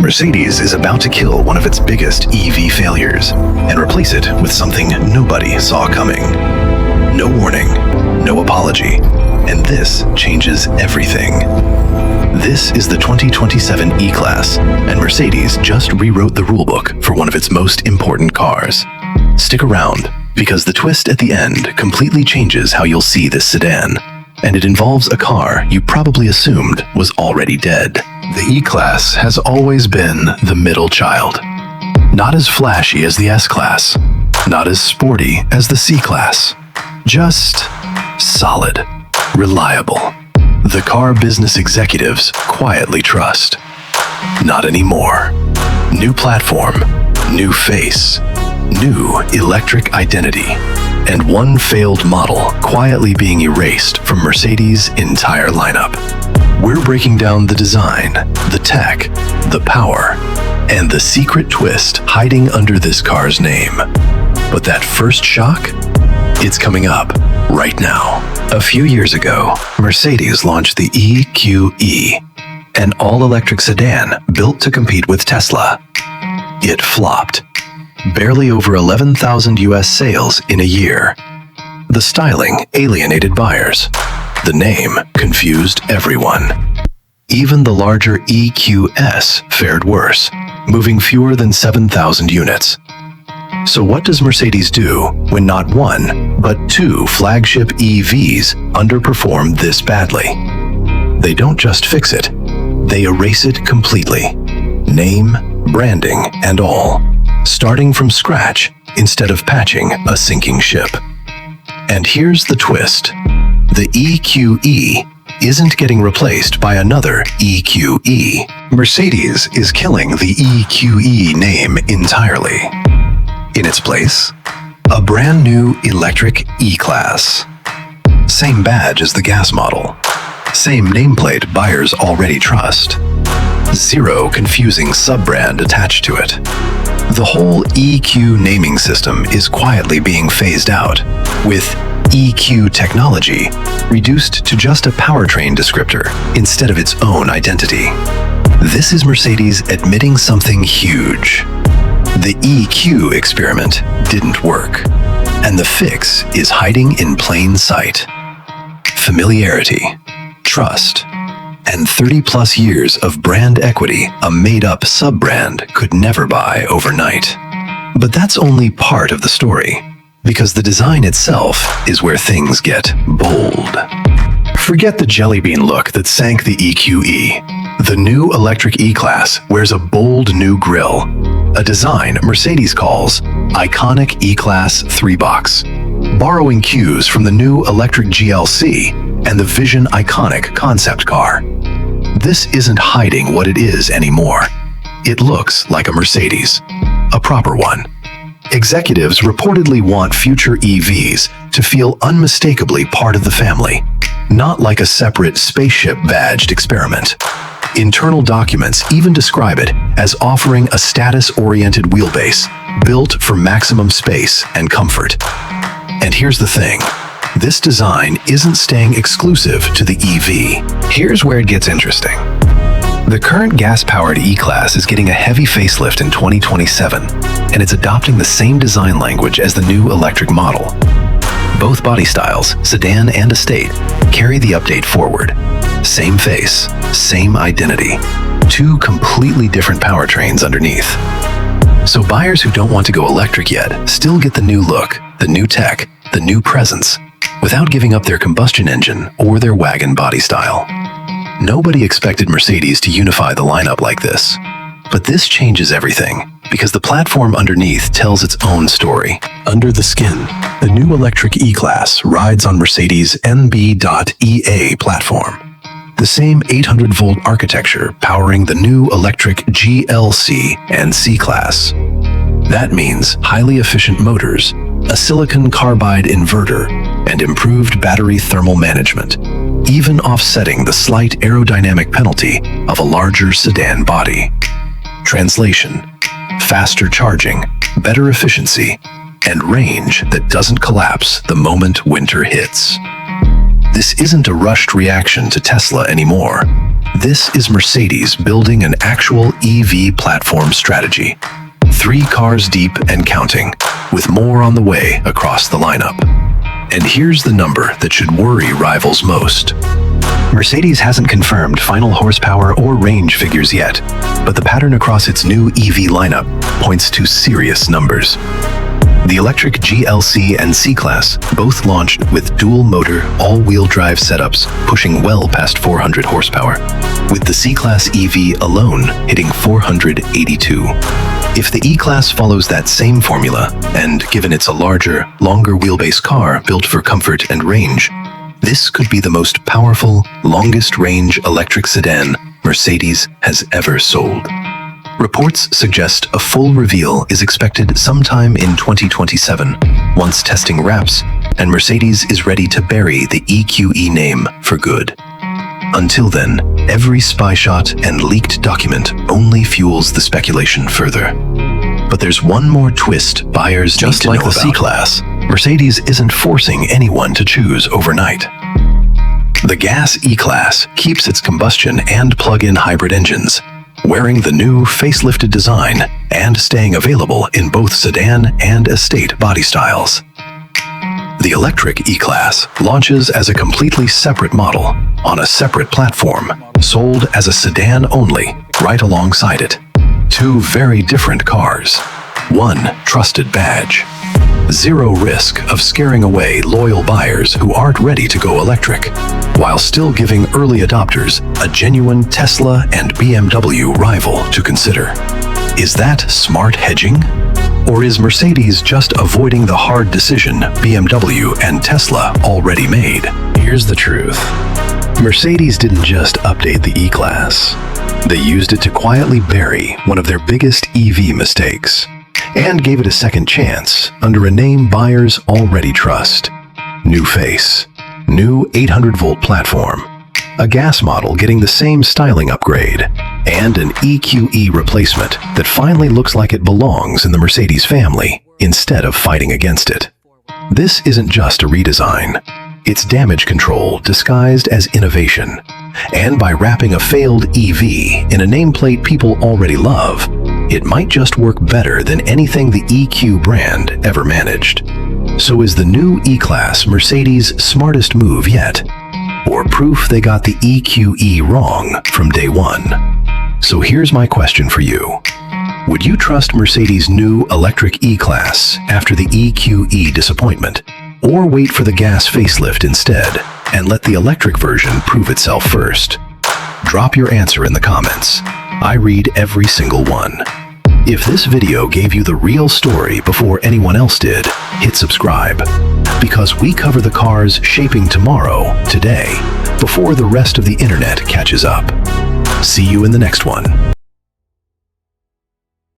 Mercedes is about to kill one of its biggest EV failures and replace it with something nobody saw coming. No warning, no apology, and this changes everything. This is the 2027 E-Class, and Mercedes just rewrote the rulebook for one of its most important cars. Stick around, because the twist at the end completely changes how you'll see this sedan, and it involves a car you probably assumed was already dead. The E-Class has always been the middle child. Not as flashy as the S-Class, not as sporty as the C-Class. Just solid, reliable. The car business executives quietly trust. Not anymore. New platform, new face, new electric identity, and one failed model quietly being erased from Mercedes' entire lineup. We're breaking down the design, the tech, the power, and the secret twist hiding under this car's name. But that first shock? It's coming up right now. A few years ago, Mercedes launched the EQE, an all-electric sedan built to compete with Tesla. It flopped. Barely over 11,000 US sales in a year. The styling alienated buyers. The name confused everyone. Even the larger EQS fared worse, moving fewer than 7,000 units. So what does Mercedes do when not one, but two flagship EVs underperform this badly? They don't just fix it, they erase it completely. Name, branding, and all. Starting from scratch instead of patching a sinking ship. And here's the twist. The EQE isn't getting replaced by another EQE. Mercedes is killing the EQE name entirely. In its place, a brand new electric E-Class. Same badge as the gas model. Same nameplate buyers already trust. Zero confusing sub-brand attached to it. The whole EQ naming system is quietly being phased out, with EQ technology reduced to just a powertrain descriptor instead of its own identity. This is Mercedes admitting something huge. The EQ experiment didn't work, and the fix is hiding in plain sight. Familiarity, trust, and 30-plus years of brand equity a made-up sub-brand could never buy overnight. But that's only part of the story, because the design itself is where things get bold. Forget the jelly bean look that sank the EQE. The new electric E-Class wears a bold new grille, a design Mercedes calls iconic E-Class 3-box, borrowing cues from the new electric GLC and the Vision iconic concept car. This isn't hiding what it is anymore. It looks like a Mercedes, a proper one. Executives reportedly want future EVs to feel unmistakably part of the family, not like a separate spaceship-badged experiment. Internal documents even describe it as offering a status-oriented wheelbase built for maximum space and comfort. And here's the thing. This design isn't staying exclusive to the EV. Here's where it gets interesting. The current gas-powered E-Class is getting a heavy facelift in 2027, and it's adopting the same design language as the new electric model. Both body styles, sedan and estate, carry the update forward. Same face, same identity, two completely different powertrains underneath. So buyers who don't want to go electric yet still get the new look, the new tech, the new presence, without giving up their combustion engine or their wagon body style. Nobody expected Mercedes to unify the lineup like this. But this changes everything, because the platform underneath tells its own story. Under the skin, the new electric E-Class rides on Mercedes' MB.EA platform. The same 800-volt architecture powering the new electric GLC and C-Class. That means highly efficient motors, a silicon carbide inverter, and improved battery thermal management, even offsetting the slight aerodynamic penalty of a larger sedan body. Translation: faster charging, better efficiency, and range that doesn't collapse the moment winter hits. This isn't a rushed reaction to Tesla anymore. This is Mercedes building an actual EV platform strategy. 3 cars deep and counting, with more on the way across the lineup. And here's the number that should worry rivals most. Mercedes hasn't confirmed final horsepower or range figures yet, but the pattern across its new EV lineup points to serious numbers. The electric GLC and C-Class both launched with dual-motor, all-wheel drive setups pushing well past 400 horsepower, with the C-Class EV alone hitting 482. If the E-Class follows that same formula, and given it's a larger, longer wheelbase car built for comfort and range, this could be the most powerful, longest-range electric sedan Mercedes has ever sold. Reports suggest a full reveal is expected sometime in 2027, once testing wraps, and Mercedes is ready to bury the EQE name for good. Until then, every spy shot and leaked document only fuels the speculation further. But there's one more twist buyers need to know about. Just like the C-Class, Mercedes isn't forcing anyone to choose overnight. The gas E-Class keeps its combustion and plug-in hybrid engines, wearing the new facelifted design and staying available in both sedan and estate body styles. The electric E-Class launches as a completely separate model on a separate platform, sold as a sedan only, right alongside it. 2 very different cars. 1 trusted badge. 0 risk of scaring away loyal buyers who aren't ready to go electric, while still giving early adopters a genuine Tesla and BMW rival to consider. Is that smart hedging? Or is Mercedes just avoiding the hard decision BMW and Tesla already made? Here's the truth. Mercedes didn't just update the E-Class. They used it to quietly bury one of their biggest EV mistakes, and gave it a second chance under a name buyers already trust. New face, new 800-volt platform, a gas model getting the same styling upgrade, and an EQE replacement that finally looks like it belongs in the Mercedes family instead of fighting against it. This isn't just a redesign. It's damage control disguised as innovation. And by wrapping a failed EV in a nameplate people already love, it might just work better than anything the EQ brand ever managed. So is the new E-Class Mercedes' smartest move yet? Or proof they got the EQE wrong from day one? So here's my question for you. Would you trust Mercedes' new electric E-Class after the EQE disappointment? Or wait for the gas facelift instead and let the electric version prove itself first? Drop your answer in the comments. I read every single one. If this video gave you the real story before anyone else did, hit subscribe. Because we cover the cars shaping tomorrow, today, before the rest of the internet catches up. See you in the next one.